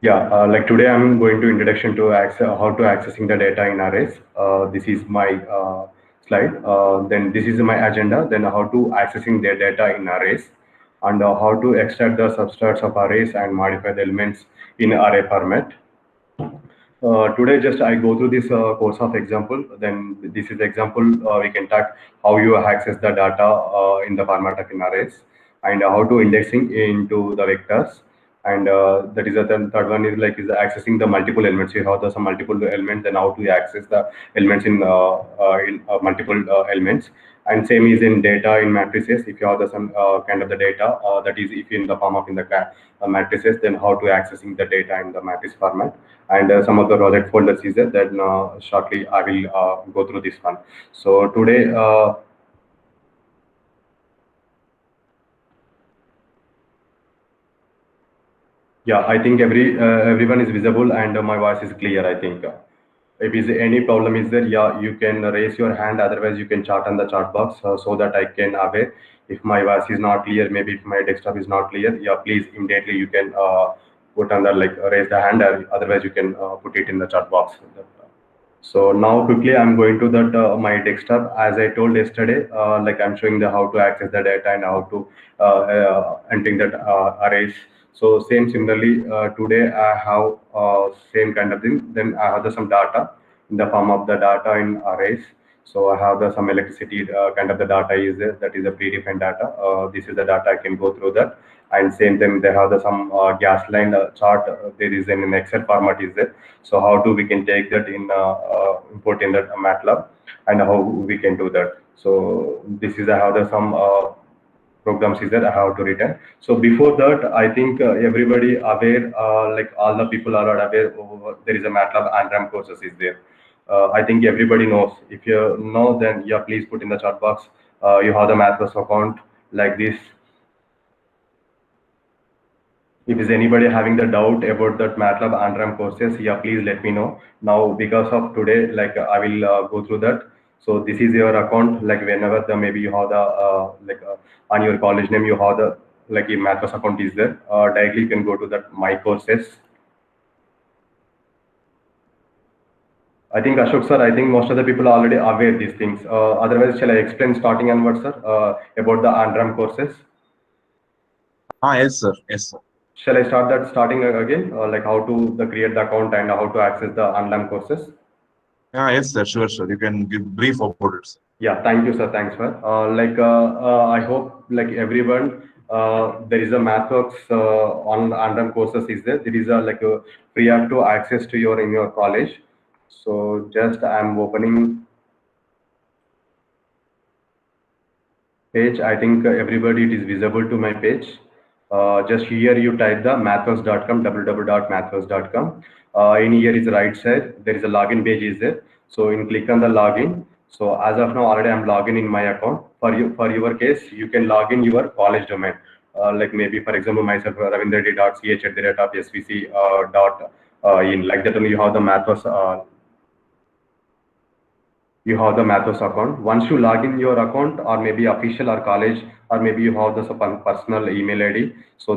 Yeah, like today I'm going to introduction to how to accessing the data in arrays. This is my slide. Then this is my agenda. Then how to accessing the data in arrays, and how to extract the substrats of arrays and modify the elements in array format. Today, just I go through this course of example. Then this is example. We can talk how you access the data in the format of in arrays, and how to indexing into the vectors. And that is the third one is like is accessing the multiple elements. You have the some multiple elements, and how to access the elements in multiple elements. And same is in data in matrices. If you have the some kind of the data that is if in the form of in the matrices, then how to accessing the data in the matrix format. And some of the project folders is there. Then shortly I will go through this one. So today, yeah, I think everyone is visible and my voice is clear. I think if is any problem is there, yeah, you can raise your hand. Otherwise, you can chat on the chat box so that I can aware if my voice is not clear. Maybe if my desktop is not clear, yeah, please immediately you can put on the like raise the hand. Or otherwise, you can put it in the chat box. So now quickly I'm going to that my desktop. As I told yesterday, like I'm showing the how to access the data and how to entering that arrays. So same similarly today I have same kind of thing. Then I have some data in the form of the data in arrays. So I have some electricity kind of the data is there. That is a predefined data. This is the data I can go through that. And same time they have some gas line chart. There is an Excel format is there. So how do we can take that in import in that MATLAB, and how we can do that. So this is how the some programs is that I have to return. So before that, I think everybody aware, like all the people are aware, there is a MATLAB and RAM courses is there. I think everybody knows. If you know, then yeah, please put in the chat box. You have the Matrices account like this. If is anybody having the doubt about that MATLAB and RAM courses, yeah, please let me know. Now, because of today, like I will go through that. So this is your account. Like whenever the maybe you have the on your college name, you have the like a Mathos account is there. Directly you can go to that my courses. I think Ashok sir, I think most of the people are already aware these things. Otherwise, shall I explain starting onwards, sir, about the ANRAM courses? Yes, sir. Yes, sir. Shall I start that starting again, like how to create the account and how to access the online courses? Yes, sir. Sure, sir. You can give brief about it, sir. Yeah, thank you, sir. Thanks, sir. I hope like everyone, there is a MathWorks on online courses is there. There is a like a free up to access to your in your college. So just I'm opening page. I think everybody it is visible to my page. Just here you type the mathos.com www.mathos.com. In here is right side there is a login page is there. So in click on the login. So as of now already I'm logging in my account. For your case you can log in your college domain. Like maybe for example myself ravindreddy.ch@svc dot in like that only you have the mathos you have the Mathos account. Once you log in your account, or maybe official or college, or maybe you have the some personal email ID. So